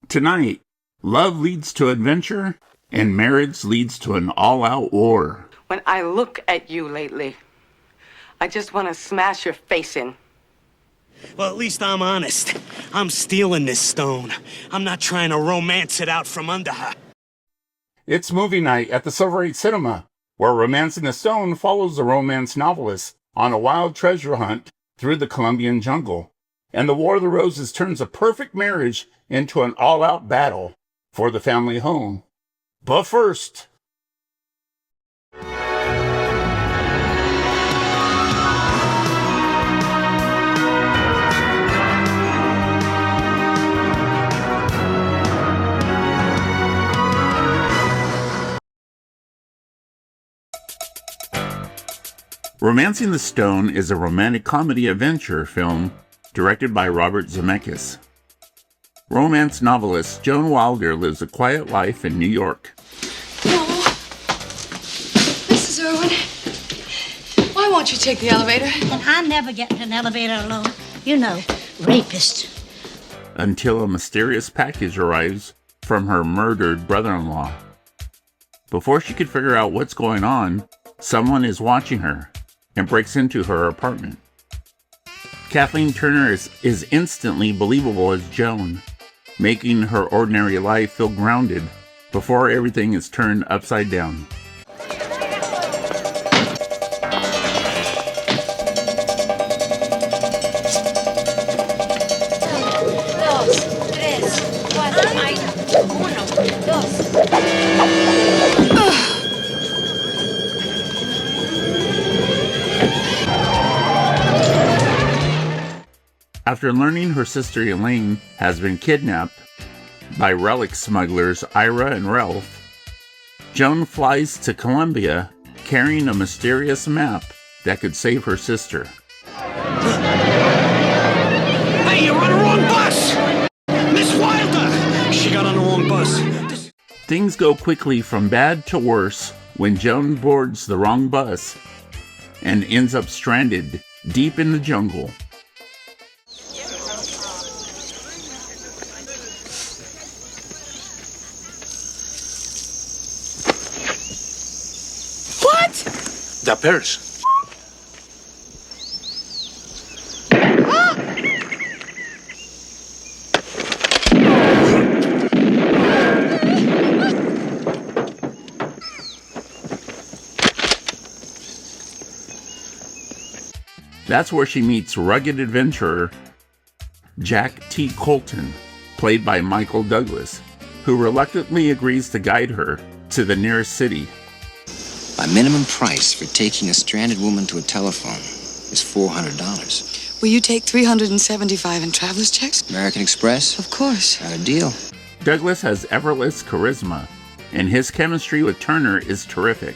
Tonight, love leads to adventure, and marriage leads to an all-out war. When I look at you lately, I just want to smash your face in. Well, at least I'm honest. I'm stealing this stone. I'm not trying to romance it out from under her. It's movie night at the Silver 8 Cinema, where Romancing the Stone follows the romance novelist on a wild treasure hunt through the Colombian jungle. And the War of the Roses turns a perfect marriage into an all-out battle for the family home. But first... Romancing the Stone is a romantic comedy adventure film directed by Robert Zemeckis. Romance novelist Joan Wilder lives a quiet life in New York. No. Mrs. Irwin, why won't you take the elevator? And I never get in an elevator alone. You know, rapist. Until a mysterious package arrives from her murdered brother-in-law. Before she could figure out what's going on, someone is watching her and breaks into her apartment. Kathleen Turner is instantly believable as Joan, making her ordinary life feel grounded before everything is turned upside down. After learning her sister Elaine has been kidnapped by relic smugglers Ira and Ralph, Joan flies to Colombia carrying a mysterious map that could save her sister. Hey, you're on the wrong bus! Miss Wilder! She got on the wrong bus. Things go quickly from bad to worse when Joan boards the wrong bus and ends up stranded deep in the jungle. The purse. That's where she meets rugged adventurer Jack T. Colton, played by Michael Douglas, who reluctantly agrees to guide her to the nearest city. My minimum price for taking a stranded woman to a telephone is $400. Will you take $375 in traveler's checks? American Express? Of course. Got a deal. Douglas has effortless charisma, and his chemistry with Turner is terrific.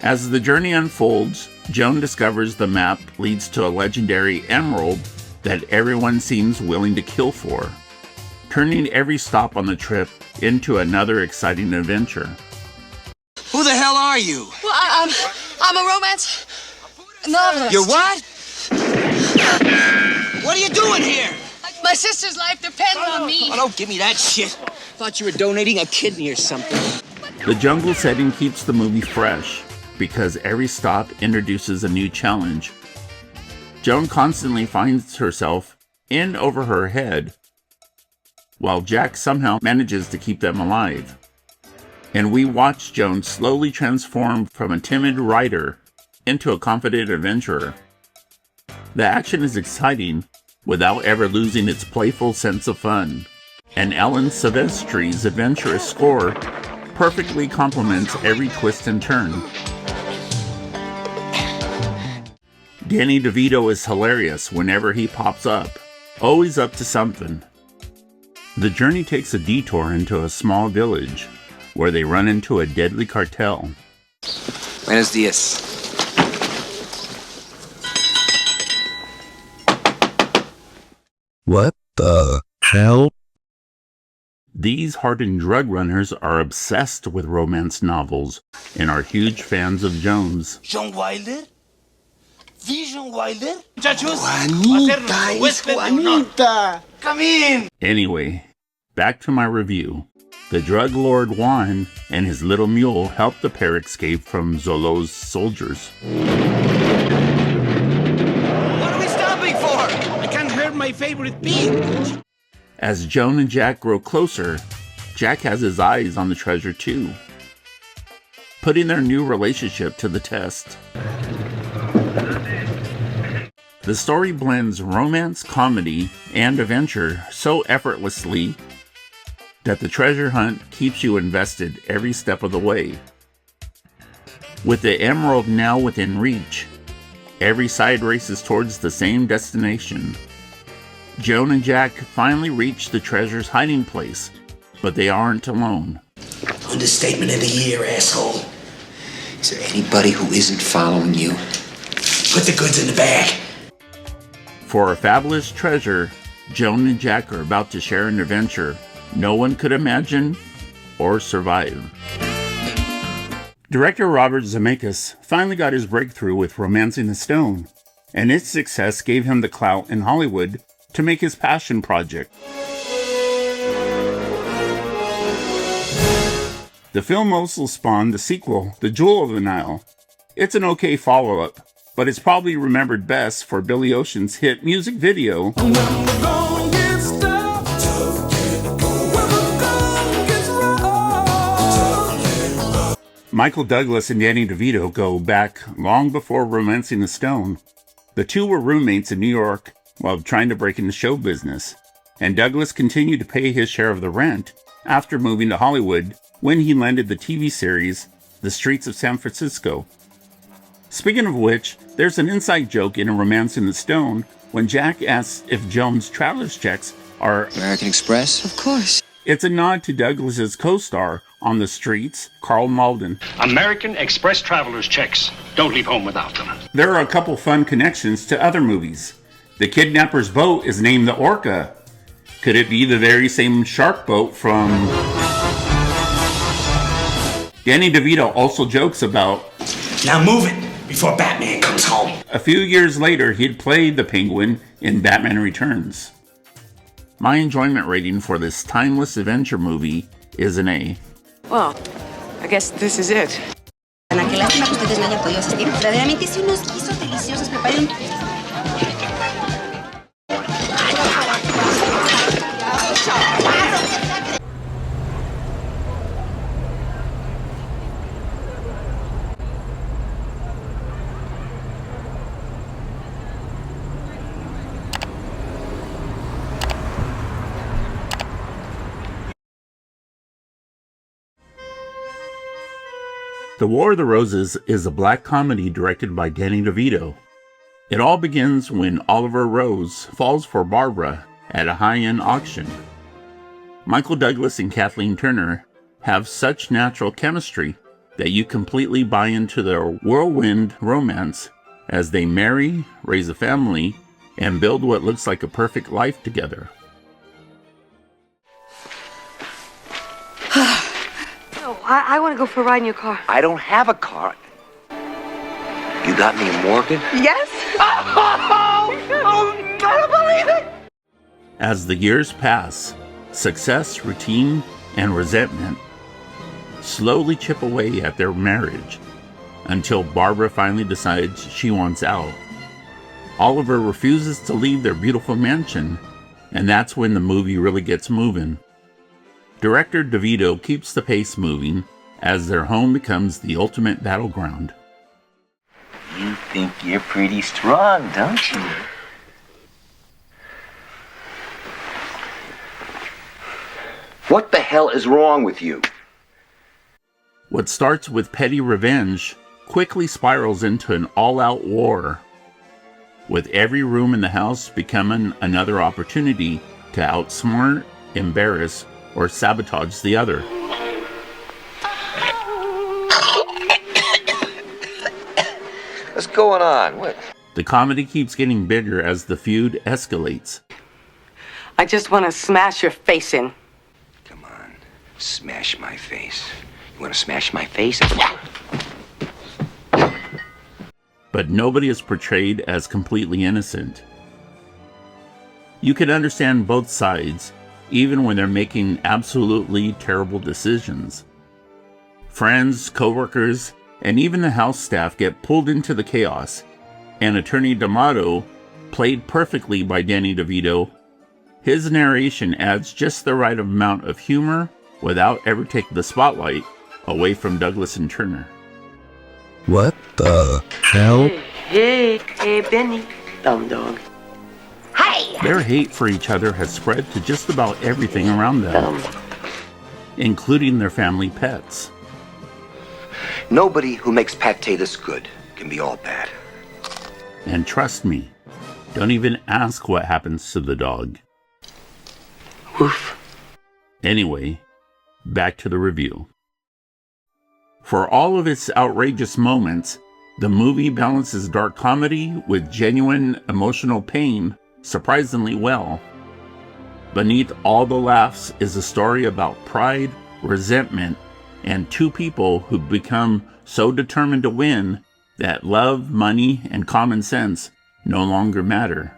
As the journey unfolds, Joan discovers the map leads to a legendary emerald that everyone seems willing to kill for, turning every stop on the trip into another exciting adventure. Who the hell are you? Well, I'm a romance novelist. You're what? What are you doing here? My sister's life depends on me. Oh, don't give me that shit. Thought you were donating a kidney or something. The jungle setting keeps the movie fresh because every stop introduces a new challenge. Joan constantly finds herself in over her head, while Jack somehow manages to keep them alive. And we watch Joan slowly transform from a timid writer into a confident adventurer. The action is exciting without ever losing its playful sense of fun, and Ellen Silvestri's adventurous score perfectly complements every twist and turn. Danny DeVito is hilarious whenever he pops up, always up to something. The journey takes a detour into a small village, where they run into a deadly cartel. Buenos dias. What the hell? These hardened drug runners are obsessed with romance novels and are huge fans of Joan's. John Wilder? The John Wilder? Juanita, it's Juanita. Come in! Anyway, back to my review. The drug lord Juan and his little mule help the pair escape from Zolo's soldiers. What are we stopping for? I can't hear my favorite beat. As Joan and Jack grow closer, Jack has his eyes on the treasure too, putting their new relationship to the test. The story blends romance, comedy, and adventure so effortlessly that the treasure hunt keeps you invested every step of the way. With the emerald now within reach, every side races towards the same destination. Joan and Jack finally reach the treasure's hiding place, but they aren't alone. Understatement of the year, asshole. Is there anybody who isn't following you? Put the goods in the bag. For a fabulous treasure, Joan and Jack are about to share an adventure no one could imagine or survive. Director Robert Zemeckis finally got his breakthrough with Romancing the Stone, and its success gave him the clout in Hollywood to make his passion project. The film also spawned the sequel, The Jewel of the Nile. It's an okay follow-up, but it's probably remembered best for Billy Ocean's hit music video, Michael Douglas and Danny DeVito go back long before Romancing the Stone. The two were roommates in New York while trying to break into show business, and Douglas continued to pay his share of the rent after moving to Hollywood when he landed the TV series The Streets of San Francisco. Speaking of which, there's an inside joke in Romancing the Stone when Jack asks if Joan's traveler's checks are American Express? Of course. It's a nod to Douglas's co-star on The Streets, Carl Malden. American Express traveler's checks. Don't leave home without them. There are a couple fun connections to other movies. The kidnapper's boat is named the Orca. Could it be the very same shark boat from... Danny DeVito also jokes about... Now move it before Batman comes home. A few years later, he'd played the Penguin in Batman Returns. My enjoyment rating for this timeless adventure movie is an A. Well, I guess this is it. Ana, qué lástima que ustedes no hayan podido asistir. Verdaderamente hice unos guisos deliciosos. Preparé un... The War of the Roses is a black comedy directed by Danny DeVito. It all begins when Oliver Rose falls for Barbara at a high-end auction. Michael Douglas and Kathleen Turner have such natural chemistry that you completely buy into their whirlwind romance as they marry, raise a family, and build what looks like a perfect life together. I want to go for a ride in your car. I don't have a car. You got me a Morgan? Yes? I don't believe it! As the years pass, success, routine, and resentment slowly chip away at their marriage until Barbara finally decides she wants out. Oliver refuses to leave their beautiful mansion, and that's when the movie really gets moving. Director DeVito keeps the pace moving as their home becomes the ultimate battleground. You think you're pretty strong, don't you? What the hell is wrong with you? What starts with petty revenge quickly spirals into an all-out war, with every room in the house becoming another opportunity to outsmart, embarrass, or sabotage the other. What's going on? What? The comedy keeps getting bigger as the feud escalates. I just want to smash your face in. Come on, smash my face. You want to smash my face? But nobody is portrayed as completely innocent. You can understand both sides, even when they're making absolutely terrible decisions. Friends, coworkers, and even the house staff get pulled into the chaos, and Attorney D'Amato, played perfectly by Danny DeVito, his narration adds just the right amount of humor without ever taking the spotlight away from Douglas and Turner. What the hell? Hey, Benny. Dumb dog. Hey! Their hate for each other has spread to just about everything around them, including their family pets. Nobody who makes pate this good can be all bad. And trust me, don't even ask what happens to the dog. Woof. Anyway, back to the review. For all of its outrageous moments, the movie balances dark comedy with genuine emotional pain surprisingly well. Beneath all the laughs is a story about pride, resentment, and two people who become so determined to win that love, money, and common sense no longer matter.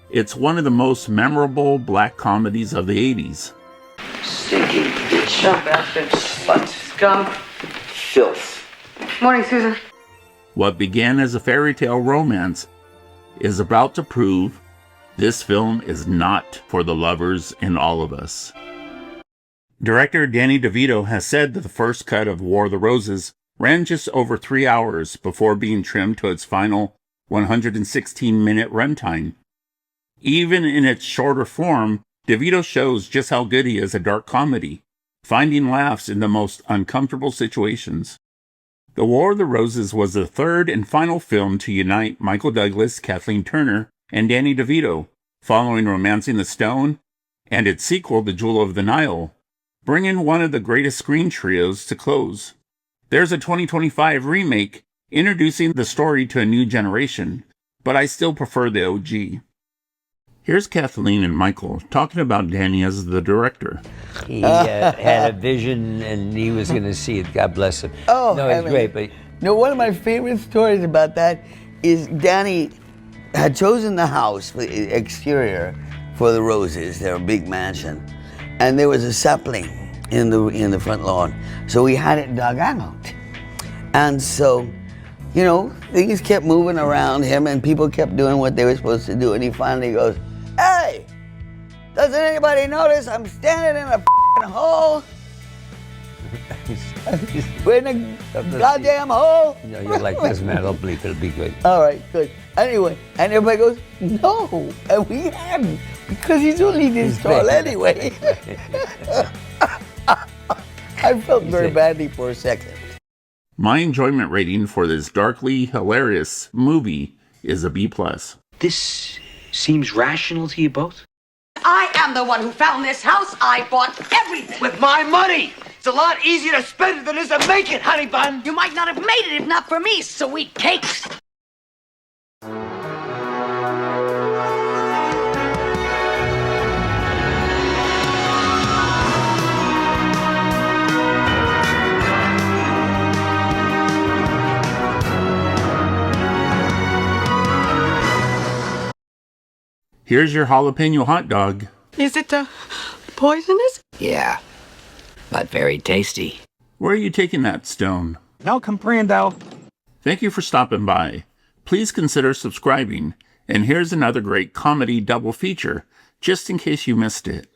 It's one of the most memorable black comedies of the 80s. Stinky bitch. Oh, bastard. Slut. Scum. Filth. Morning, Susan. What began as a fairy tale romance is about to prove this film is not for the lovers in all of us. Director Danny DeVito has said that the first cut of War of the Roses ran just over 3 hours before being trimmed to its final 116-minute runtime. Even in its shorter form, DeVito shows just how good he is at dark comedy, finding laughs in the most uncomfortable situations. The War of the Roses was the third and final film to unite Michael Douglas, Kathleen Turner, and Danny DeVito, following Romancing the Stone, and its sequel, The Jewel of the Nile, bringing one of the greatest screen trios to close. There's a 2025 remake introducing the story to a new generation, but I still prefer the OG. Here's Kathleen and Michael talking about Danny as the director. He had a vision and he was going to see it. God bless him. Oh, no, it's great. But no, one of my favorite stories about that is Danny had chosen the house for the exterior for the Roses, their big mansion, and there was a sapling in the front lawn, so we had it dug out. And so, you know, things kept moving around him, and people kept doing what they were supposed to do, and he finally goes, "Hey, doesn't anybody notice I'm standing in a f***ing hole? We're in a goddamn hole." No, you're like, doesn't matter, I'll bleep, it'll be good. All right, good. Anyway, and everybody goes, "No," and we hadn't, because he's only this tall anyway. I felt very badly for a second. My enjoyment rating for this darkly hilarious movie is a B+. This seems rational to you both? I am the one who found this house. I bought everything. With my money! It's a lot easier to spend it than it is to make it, honey bun! You might not have made it if not for me, sweet cakes. Here's your jalapeno hot dog. Is it poisonous? Yeah, but very tasty. Where are you taking that, Stone? No comprendo. Thank you for stopping by. Please consider subscribing. And here's another great comedy double feature, just in case you missed it.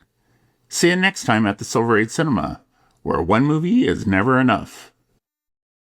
See you next time at the Silver Age Cinema, where one movie is never enough.